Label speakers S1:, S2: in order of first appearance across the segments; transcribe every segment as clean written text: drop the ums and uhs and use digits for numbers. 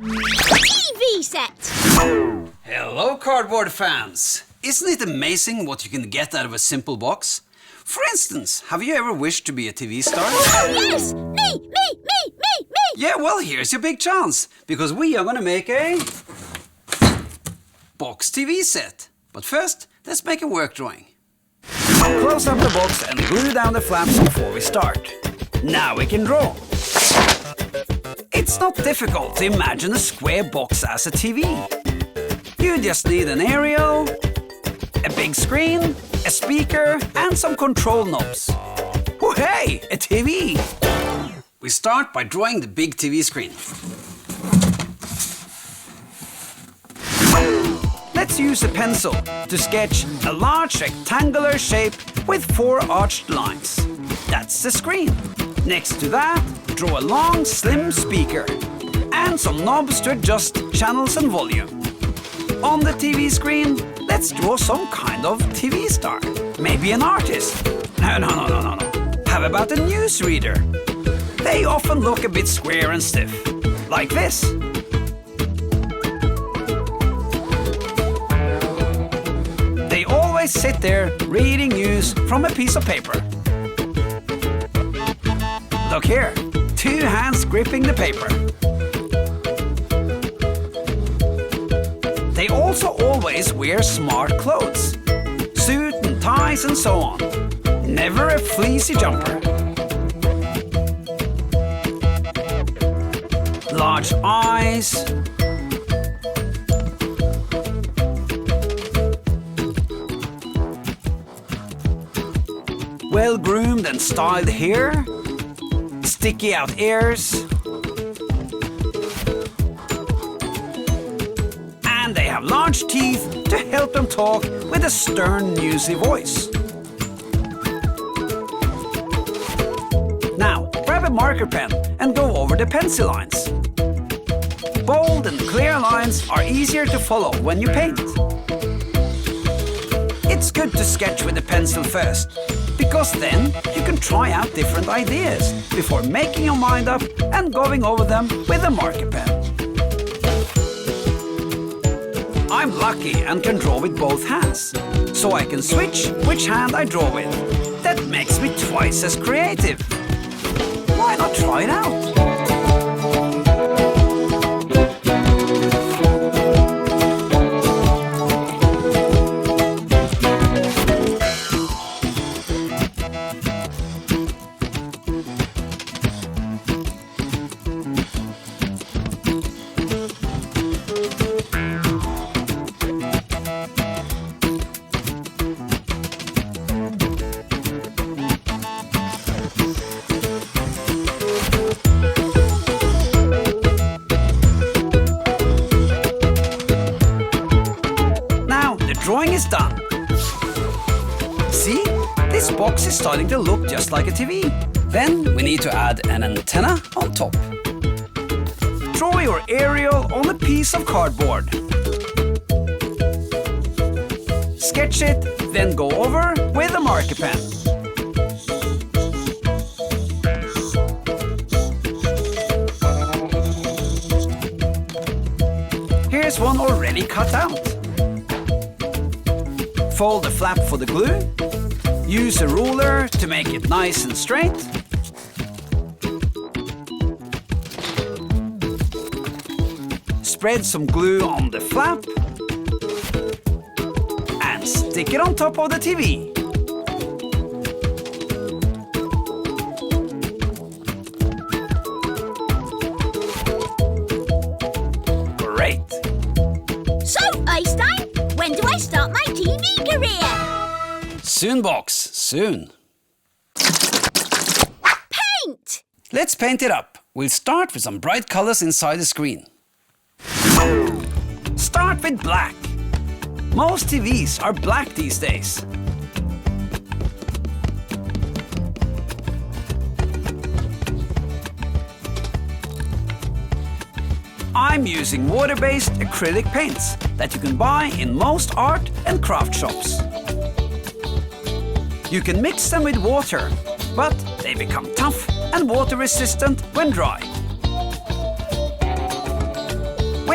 S1: TV set!
S2: Hello, cardboard fans! Isn't it amazing what you can get out of a simple box? For instance, have you ever wished to be a TV star?
S1: Oh, yes! Me!
S2: Yeah, well, here's your big chance, because we are gonna make a box TV set. But first, let's make a work drawing. Close up the box and glue down the flaps before we start. Now we can draw. It's not difficult to imagine a square box as a TV. You just need an aerial, a big screen, a speaker, and some control knobs. Oh hey, a TV! We start by drawing the big TV screen. Let's use a pencil to sketch a large rectangular shape with 4 arched lines. That's the screen. Next to that, draw a long, slim speaker and some knobs to adjust channels and volume. On the TV screen, let's draw some kind of TV star. Maybe an artist. No. How about a newsreader? They often look a bit square and stiff, like this. They always sit there reading news from a piece of paper. Look here, 2 hands gripping the paper. They also always wear smart clothes, suit and ties and so on. Never a fleecy jumper. Large eyes. Well-groomed and styled hair. Sticky out ears. And they have large teeth to help them talk with a stern, newsy voice. Now, grab a marker pen and go over the pencil lines. Bold and clear lines are easier to follow when you paint. It's good to sketch with a pencil first, because then you can try out different ideas before making your mind up and going over them with a marker pen. I'm lucky and can draw with both hands, so I can switch which hand I draw with. That makes me twice as creative. Why not try it out? Drawing is done. See? This box is starting to look just like a TV. Then we need to add an antenna on top. Draw your aerial on a piece of cardboard. Sketch it, then go over with a marker pen. Here's one already cut out. Fold the flap for the glue. Use a ruler to make it nice and straight. Spread some glue on the flap. And stick it on top of the TV. Great!
S1: So, Eystein, when do I start my TV career?
S2: Soon, box, soon.
S1: Paint!
S2: Let's paint it up. We'll start with some bright colors inside the screen. Start with black. Most TVs are black these days. I'm using water-based acrylic paints that you can buy in most art and craft shops. You can mix them with water, but they become tough and water-resistant when dry.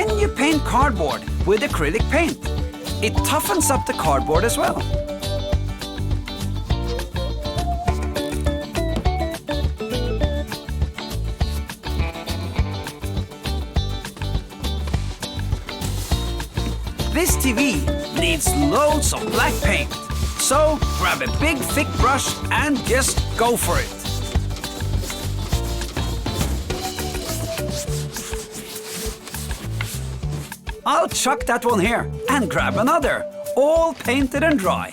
S2: Then you paint cardboard with acrylic paint. It toughens up the cardboard as well. This TV needs loads of black paint. So grab a big thick brush and just go for it. I'll chuck that one here and grab another, all painted and dry.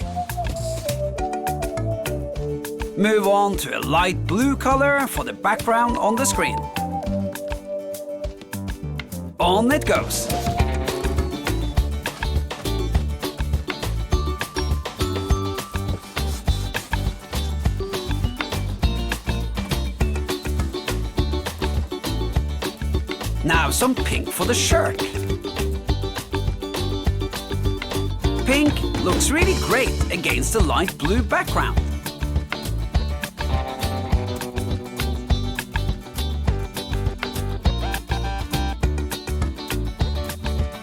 S2: Move on to a light blue color for the background on the screen. On it goes. Now some pink for the shirt. Pink looks really great against the light blue background.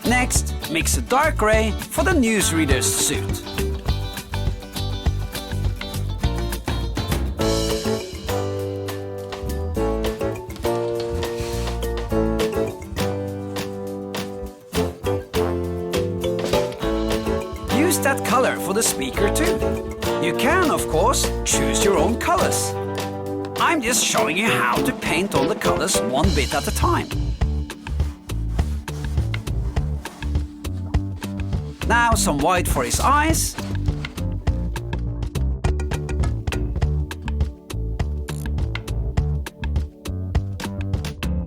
S2: Next, mix a dark gray for the newsreader's suit. Use that color for the speaker too. You can, of course, choose your own colors. I'm just showing you how to paint on the colors one bit at a time. Now some white for his eyes.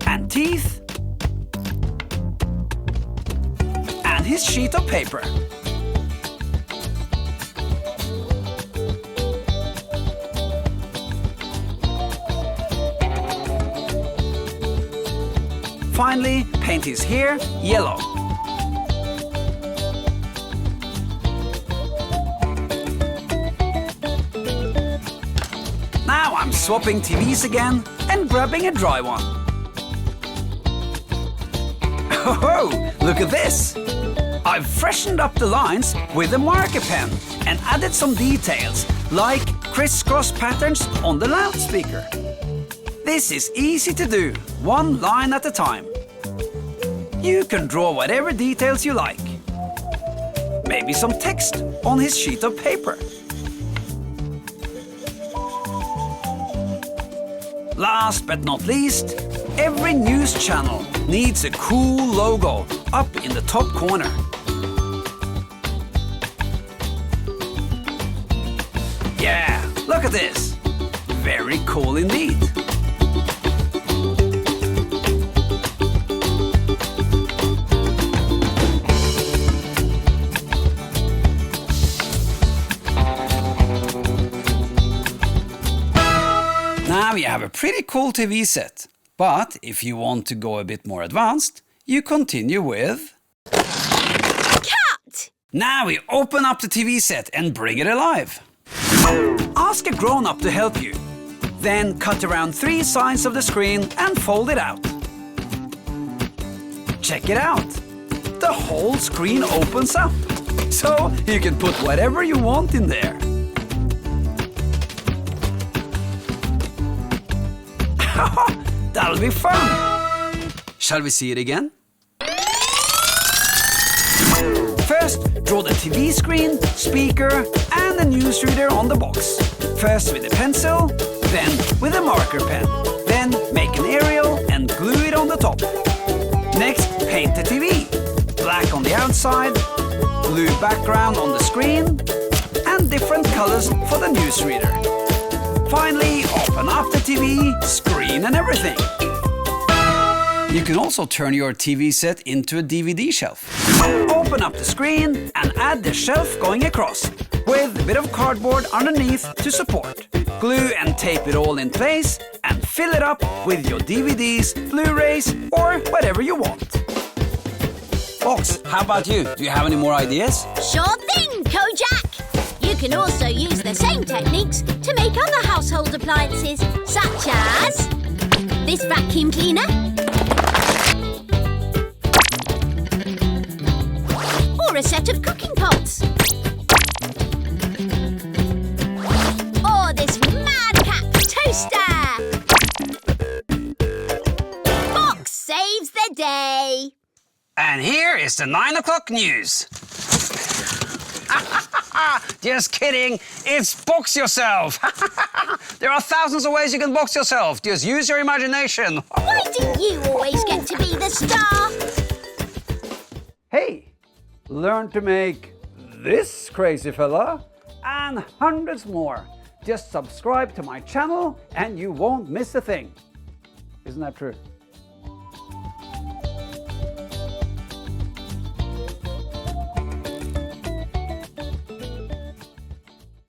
S2: And teeth. And his sheet of paper. Finally, paint his hair yellow. Now I'm swapping TVs again and grabbing a dry one. Oh, look at this! I've freshened up the lines with a marker pen and added some details like crisscross patterns on the loudspeaker. This is easy to do, one line at a time. You can draw whatever details you like. Maybe some text on his sheet of paper. Last but not least, every news channel needs a cool logo up in the top corner. Yeah, look at this. Very cool indeed. Now you have a pretty cool TV set, but if you want to go a bit more advanced, you continue with...
S1: Cut!
S2: Now we open up the TV set and bring it alive. Ask a grown-up to help you. Then cut around 3 sides of the screen and fold it out. Check it out. The whole screen opens up, so you can put whatever you want in there. That'll be fun! Shall we see it again? First, draw the TV screen, speaker and the newsreader on the box. First with a pencil, then with a marker pen. Then make an aerial and glue it on the top. Next, paint the TV. Black on the outside, blue background on the screen, and different colors for the newsreader. Finally, open up the TV, screen and everything. You can also turn your TV set into a DVD shelf. Open up the screen and add the shelf going across, with a bit of cardboard underneath to support. Glue and tape it all in place and fill it up with your DVDs, Blu-rays or whatever you want. Fox, how about you? Do you have any more ideas?
S1: Sure thing, Kojak! You can also use the same techniques to make other household appliances, such as this vacuum cleaner, day.
S2: And here is the 9 o'clock news. Just kidding, it's box yourself. There are thousands of ways you can box yourself. Just use your imagination.
S1: Why do you always get to be the star?
S2: Hey, learn to make this crazy fella and hundreds more. Just subscribe to my channel and you won't miss a thing. Isn't that true?